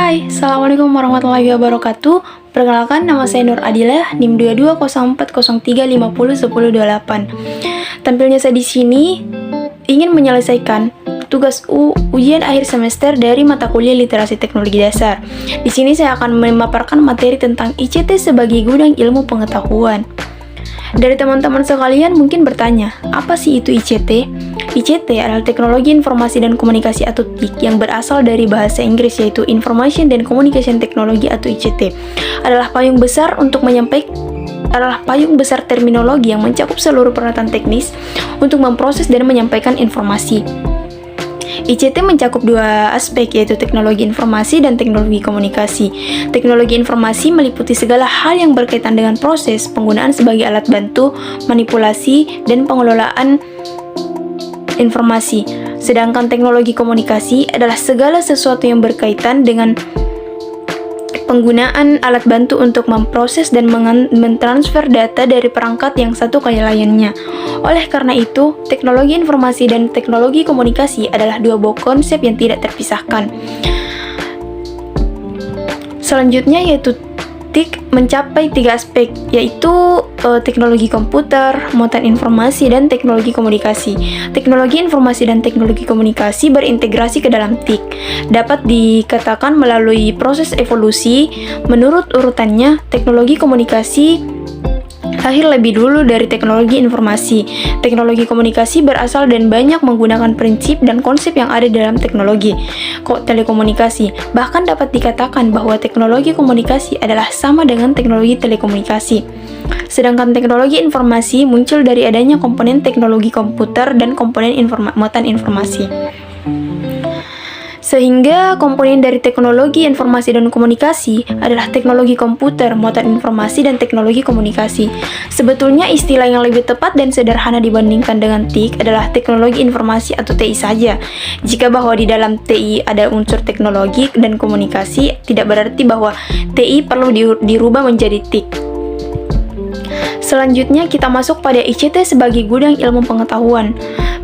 Hai, Assalamualaikum warahmatullahi wabarakatuh. Perkenalkan, nama saya Nur Adilah, NIM 220403501028. Tampilnya saya di sini ingin menyelesaikan tugas ujian akhir semester dari mata kuliah Literasi Teknologi Dasar. Di sini saya akan memaparkan materi tentang ICT sebagai gudang ilmu pengetahuan. Dari teman-teman sekalian mungkin bertanya, apa sih itu ICT? ICT adalah Teknologi Informasi dan Komunikasi atau TIK yang berasal dari bahasa Inggris, yaitu Information and Communication Technology atau ICT. Adalah payung besar terminologi yang mencakup seluruh peralatan teknis untuk memproses dan menyampaikan informasi. ICT mencakup dua aspek, yaitu teknologi informasi dan teknologi komunikasi. Teknologi informasi meliputi segala hal yang berkaitan dengan proses, penggunaan sebagai alat bantu, manipulasi, dan pengelolaan informasi. Sedangkan teknologi komunikasi adalah segala sesuatu yang berkaitan dengan penggunaan alat bantu untuk memproses dan mentransfer data dari perangkat yang satu ke lainnya. Oleh karena itu, teknologi informasi dan teknologi komunikasi adalah dua buah konsep yang tidak terpisahkan. Selanjutnya yaitu TIK mencapai tiga aspek, yaitu teknologi komputer, muatan informasi, dan teknologi komunikasi. Teknologi informasi dan teknologi komunikasi berintegrasi ke dalam TIK. Dapat dikatakan melalui proses evolusi, menurut urutannya, teknologi komunikasi lahir lebih dulu dari teknologi informasi. Teknologi komunikasi berasal dan banyak menggunakan prinsip dan konsep yang ada dalam teknologi telekomunikasi. Bahkan dapat dikatakan bahwa teknologi komunikasi adalah sama dengan teknologi telekomunikasi. Sedangkan teknologi informasi muncul dari adanya komponen teknologi komputer dan komponen muatan informasi. Sehingga komponen dari teknologi informasi dan komunikasi adalah teknologi komputer, muatan informasi, dan teknologi komunikasi. Sebetulnya istilah yang lebih tepat dan sederhana dibandingkan dengan TIK adalah teknologi informasi atau TI saja. Jika bahwa di dalam TI ada unsur teknologi dan komunikasi, tidak berarti bahwa TI perlu dirubah menjadi TIK. Selanjutnya kita masuk pada ICT sebagai gudang ilmu pengetahuan.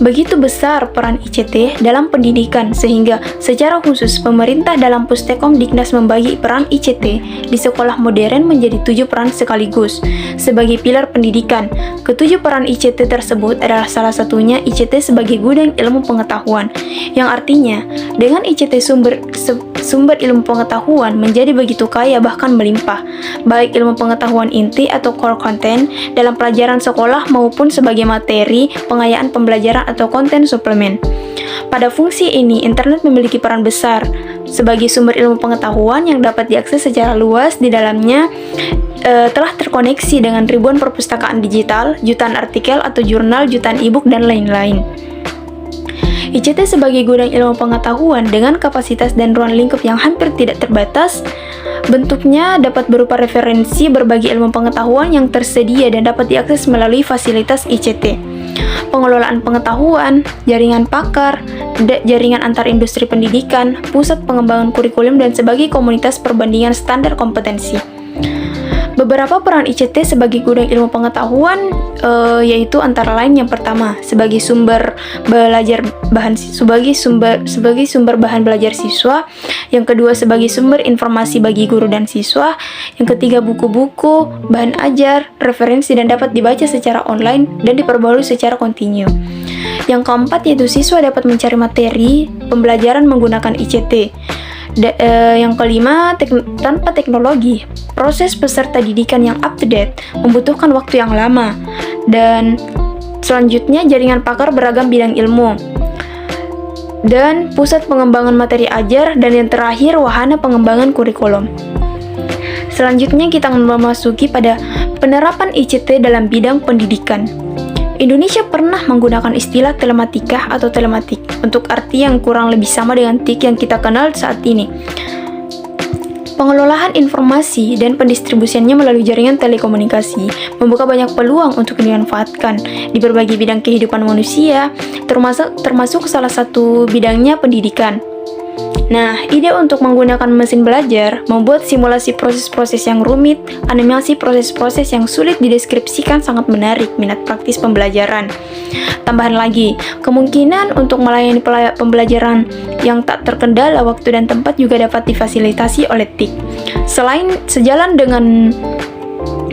Begitu besar peran ICT dalam pendidikan sehingga secara khusus pemerintah dalam Pustekom Diknas membagi peran ICT di sekolah modern menjadi 7 peran sekaligus sebagai pilar pendidikan. Ketujuh peran ICT tersebut adalah salah satunya ICT sebagai gudang ilmu pengetahuan, yang artinya dengan ICT sumber ilmu pengetahuan menjadi begitu kaya bahkan melimpah, baik ilmu pengetahuan inti atau core content dalam pelajaran sekolah maupun sebagai materi pengayaan pembelajaran atau konten suplemen. Pada fungsi ini, internet memiliki peran besar sebagai sumber ilmu pengetahuan yang dapat diakses secara luas. Di dalamnya telah terkoneksi dengan ribuan perpustakaan digital, jutaan artikel atau jurnal, jutaan e-book, dan lain-lain. ICT sebagai gudang ilmu pengetahuan dengan kapasitas dan ruang lingkup yang hampir tidak terbatas. Bentuknya dapat berupa referensi berbagai ilmu pengetahuan yang tersedia dan dapat diakses melalui fasilitas ICT. Pengelolaan pengetahuan, jaringan pakar, jaringan antar industri pendidikan, pusat pengembangan kurikulum, dan sebagai komunitas perbandingan standar kompetensi. Beberapa peran ICT sebagai gudang ilmu pengetahuan yaitu antara lain yang pertama sebagai sumber bahan belajar siswa, yang kedua sebagai sumber informasi bagi guru dan siswa, yang ketiga buku-buku, bahan ajar, referensi dan dapat dibaca secara online dan diperbarui secara kontinu. Yang keempat yaitu siswa dapat mencari materi pembelajaran menggunakan ICT. Yang kelima, tanpa teknologi, proses peserta didikan yang up-to-date membutuhkan waktu yang lama. Dan selanjutnya, jaringan pakar beragam bidang ilmu. Dan pusat pengembangan materi ajar. Dan yang terakhir, wahana pengembangan kurikulum. Selanjutnya, kita memasuki pada penerapan ICT dalam bidang pendidikan. Indonesia pernah menggunakan istilah telematika atau telematik untuk arti yang kurang lebih sama dengan TIK yang kita kenal saat ini. Pengelolaan informasi dan pendistribusiannya melalui jaringan telekomunikasi membuka banyak peluang untuk dimanfaatkan di berbagai bidang kehidupan manusia, termasuk salah satu bidangnya pendidikan. Nah, ide untuk menggunakan mesin belajar membuat simulasi proses-proses yang rumit, animasi proses-proses yang sulit dideskripsikan sangat menarik minat praktis pembelajaran. Tambahan lagi, kemungkinan untuk melayani pembelajaran yang tak terkendala waktu dan tempat juga dapat difasilitasi oleh TIK. Sejalan dengan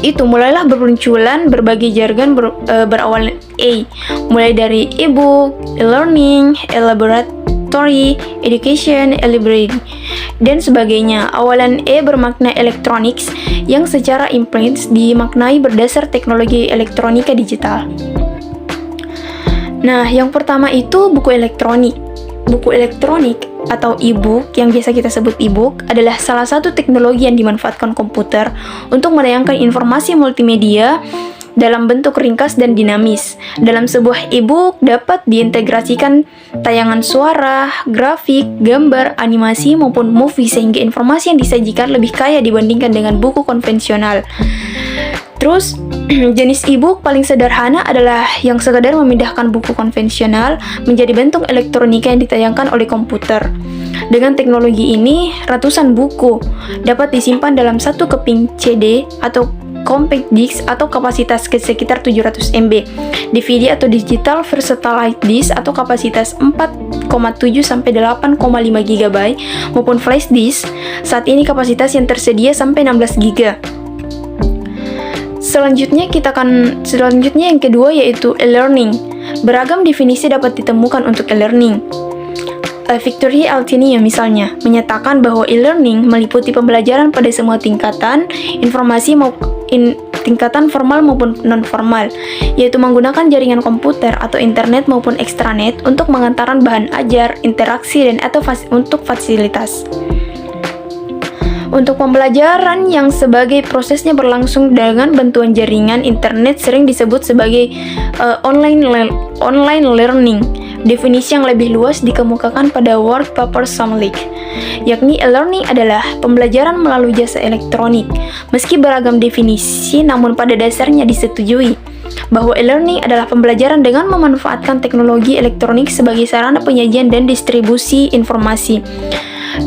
itu, mulailah bermunculan berbagai jargon berawal E, mulai dari e-book, e-learning, e-laboratory, education, e-library, dan sebagainya. Awalan E bermakna electronics yang secara implits dimaknai berdasar teknologi elektronika digital. Nah, yang pertama itu buku elektronik. Buku elektronik atau e-book yang biasa kita sebut e-book adalah salah satu teknologi yang dimanfaatkan komputer untuk menayangkan informasi multimedia dalam bentuk ringkas dan dinamis. Dalam sebuah e-book dapat diintegrasikan tayangan suara, grafik, gambar, animasi maupun movie sehingga informasi yang disajikan lebih kaya dibandingkan dengan buku konvensional. Terus, jenis e-book paling sederhana adalah yang sekadar memindahkan buku konvensional menjadi bentuk elektronika yang ditayangkan oleh komputer. Dengan teknologi ini, ratusan buku dapat disimpan dalam satu keping CD atau compact disc atau kapasitas sekitar 700 MB, DVD atau digital versatile disc atau kapasitas 4,7 sampai 8,5 GB maupun flash disk. Saat ini kapasitas yang tersedia sampai 16 GB. Selanjutnya yang kedua yaitu e-learning. Beragam definisi dapat ditemukan untuk e-learning. Victoria Altinium misalnya menyatakan bahwa e-learning meliputi pembelajaran pada semua tingkatan tingkatan formal maupun non-formal, yaitu menggunakan jaringan komputer atau internet maupun ekstranet untuk mengantarkan bahan ajar, interaksi, dan untuk fasilitas. Untuk pembelajaran yang sebagai prosesnya berlangsung dengan bantuan jaringan internet sering disebut sebagai online learning. Definisi yang lebih luas dikemukakan pada Work Paper Summary, yakni e-learning adalah pembelajaran melalui jasa elektronik. Meski beragam definisi, namun pada dasarnya disetujui bahwa e-learning adalah pembelajaran dengan memanfaatkan teknologi elektronik sebagai sarana penyajian dan distribusi informasi.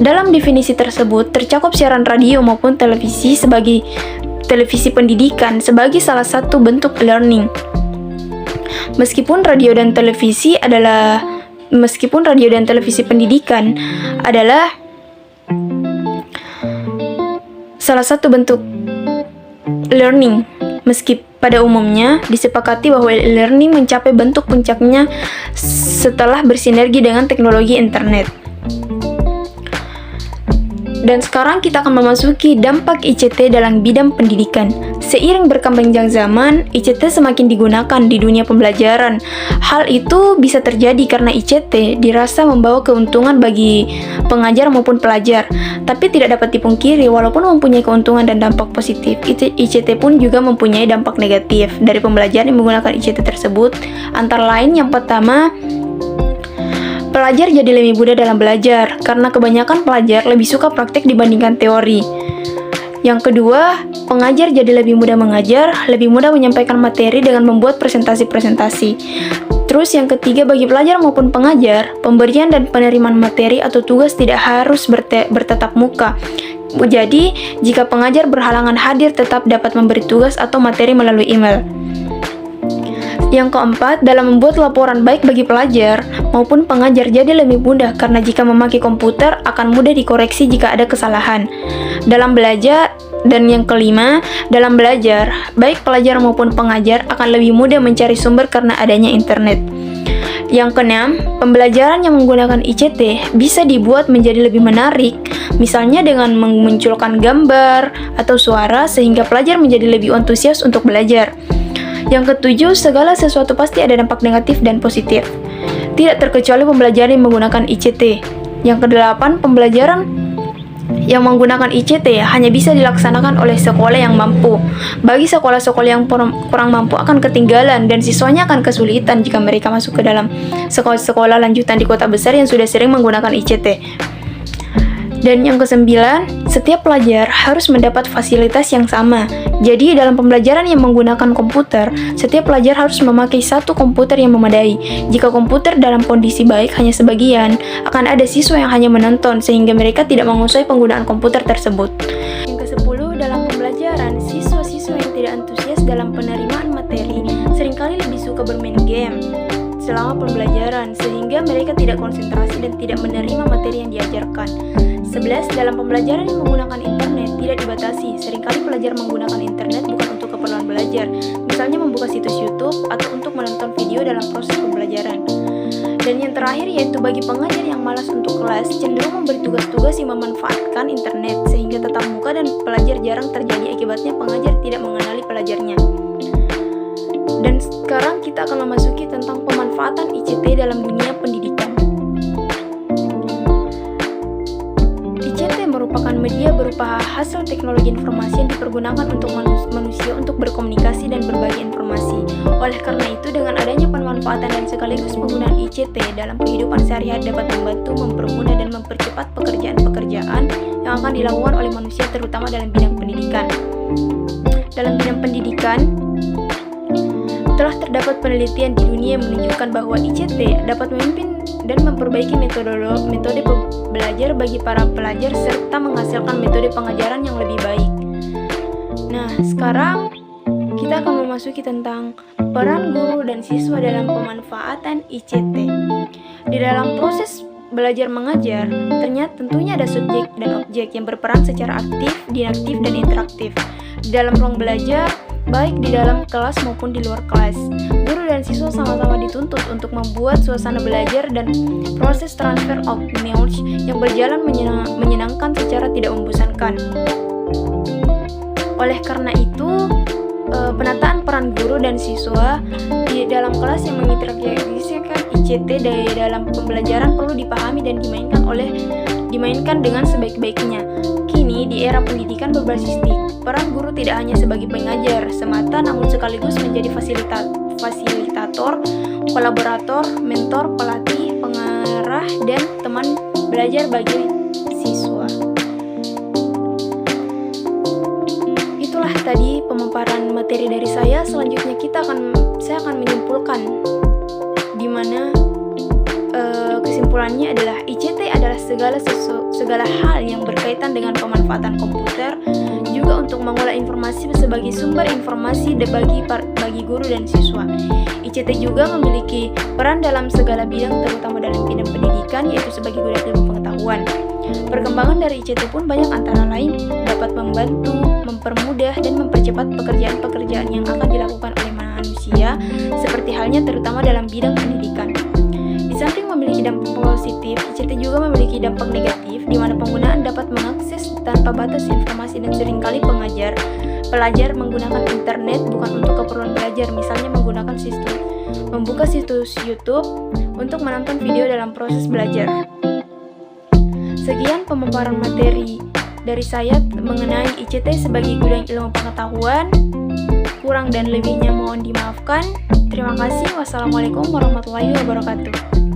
Dalam definisi tersebut tercakup siaran radio maupun televisi pendidikan sebagai salah satu bentuk e-learning. Meskipun radio dan televisi pendidikan adalah salah satu bentuk learning, meski pada umumnya disepakati bahwa e-learning mencapai bentuk puncaknya setelah bersinergi dengan teknologi internet. Dan sekarang kita akan memasuki dampak ICT dalam bidang pendidikan. Seiring berkembangnya zaman, ICT semakin digunakan di dunia pembelajaran. Hal itu bisa terjadi karena ICT dirasa membawa keuntungan bagi pengajar maupun pelajar. Tapi tidak dapat dipungkiri, walaupun mempunyai keuntungan dan dampak positif, ICT pun juga mempunyai dampak negatif dari pembelajaran yang menggunakan ICT tersebut. Antara lain, yang pertama, pelajar jadi lebih mudah dalam belajar, karena kebanyakan pelajar lebih suka praktik dibandingkan teori. Yang kedua, pengajar jadi lebih mudah mengajar, lebih mudah menyampaikan materi dengan membuat presentasi-presentasi. Terus yang ketiga, bagi pelajar maupun pengajar, pemberian dan penerimaan materi atau tugas tidak harus bertatap muka. Jadi, jika pengajar berhalangan hadir tetap dapat memberi tugas atau materi melalui email. Yang keempat, dalam membuat laporan baik bagi pelajar maupun pengajar jadi lebih mudah karena jika memakai komputer akan mudah dikoreksi jika ada kesalahan dalam belajar. Dan yang kelima, dalam belajar, baik pelajar maupun pengajar akan lebih mudah mencari sumber karena adanya internet. Yang keenam, pembelajaran yang menggunakan ICT bisa dibuat menjadi lebih menarik, misalnya dengan memunculkan gambar atau suara sehingga pelajar menjadi lebih antusias untuk belajar. Yang ketujuh, segala sesuatu pasti ada dampak negatif dan positif, tidak terkecuali pembelajaran yang menggunakan ICT. Yang kedelapan, pembelajaran yang menggunakan ICT hanya bisa dilaksanakan oleh sekolah yang mampu. Bagi sekolah-sekolah yang kurang mampu akan ketinggalan dan siswanya akan kesulitan jika mereka masuk ke dalam sekolah-sekolah lanjutan di kota besar yang sudah sering menggunakan ICT. Dan yang kesembilan, setiap pelajar harus mendapat fasilitas yang sama. Jadi dalam pembelajaran yang menggunakan komputer, setiap pelajar harus memakai satu komputer yang memadai. Jika komputer dalam kondisi baik hanya sebagian, akan ada siswa yang hanya menonton sehingga mereka tidak menguasai penggunaan komputer tersebut. Yang ke-10, dalam pembelajaran, siswa-siswa yang tidak antusias dalam penerimaan materi seringkali lebih suka bermain game selama pembelajaran sehingga mereka tidak konsentrasi dan tidak menerima materi yang diajarkan. 11. Dalam pembelajaran yang menggunakan internet tidak dibatasi. Seringkali pelajar menggunakan internet bukan untuk keperluan belajar, misalnya membuka situs YouTube atau untuk menonton video dalam proses pembelajaran. Dan yang terakhir yaitu bagi pengajar yang malas untuk kelas, cenderung memberi tugas-tugas yang memanfaatkan internet sehingga tatap muka dan pelajar jarang terjadi, akibatnya pengajar tidak mengenali pelajarnya. Dan sekarang kita akan memasuki tentang pemanfaatan ICT dalam dunia pendidikan. ICT merupakan media berupa hasil teknologi informasi yang dipergunakan untuk manusia untuk berkomunikasi dan berbagi informasi. Oleh karena itu, dengan adanya pemanfaatan dan sekaligus penggunaan ICT dalam kehidupan sehari-hari dapat membantu, mempermudah, dan mempercepat pekerjaan-pekerjaan yang akan dilakukan oleh manusia, terutama dalam bidang pendidikan. Dalam bidang pendidikan, telah terdapat penelitian di dunia yang menunjukkan bahwa ICT dapat memimpin dan memperbaiki metode belajar bagi para pelajar serta menghasilkan metode pengajaran yang lebih baik. Nah, sekarang kita akan memasuki tentang peran guru dan siswa dalam pemanfaatan ICT. Di dalam proses belajar mengajar, ternyata tentunya ada subjek dan objek yang berperan secara aktif, dinamik, dan interaktif di dalam ruang belajar, baik di dalam kelas maupun di luar kelas. Guru dan siswa sama-sama dituntut untuk membuat suasana belajar dan proses transfer of knowledge yang berjalan menyenangkan secara tidak membosankan. Oleh karena itu, penataan peran guru dan siswa di dalam kelas yang mengintegrasikan ICT dari dalam pembelajaran perlu dipahami dan dimainkan dengan sebaik-baiknya. Kini, di era pendidikan berbasis TIK, peran guru tidak hanya sebagai pengajar semata, namun sekaligus menjadi fasilitator, kolaborator, mentor, pelatih, pengarah, dan teman belajar bagi siswa. Itulah tadi pemaparan materi dari saya. Selanjutnya saya akan menyimpulkan, di mana kesimpulannya adalah ICT adalah segala hal yang berkaitan dengan pemanfaatan komputer, juga untuk mengolah informasi sebagai sumber informasi bagi guru dan siswa. ICT juga memiliki peran dalam segala bidang, terutama dalam bidang pendidikan, yaitu sebagai guna ilmu pengetahuan. Perkembangan dari ICT pun banyak, antara lain dapat membantu, mempermudah, dan mempercepat pekerjaan-pekerjaan yang akan dilakukan oleh manusia, seperti halnya terutama dalam bidang pendidikan. Di samping memiliki dampak positif, ICT juga memiliki dampak negatif, di mana penggunaan dapat mengakses tanpa batas informasi dan seringkali pelajar menggunakan internet bukan untuk keperluan belajar, misalnya membuka situs YouTube untuk menonton video dalam proses belajar. Sekian pemaparan materi dari saya mengenai ICT sebagai gudang ilmu pengetahuan. Kurang dan lebihnya mohon dimaafkan. Terima kasih. Wassalamualaikum warahmatullahi wabarakatuh.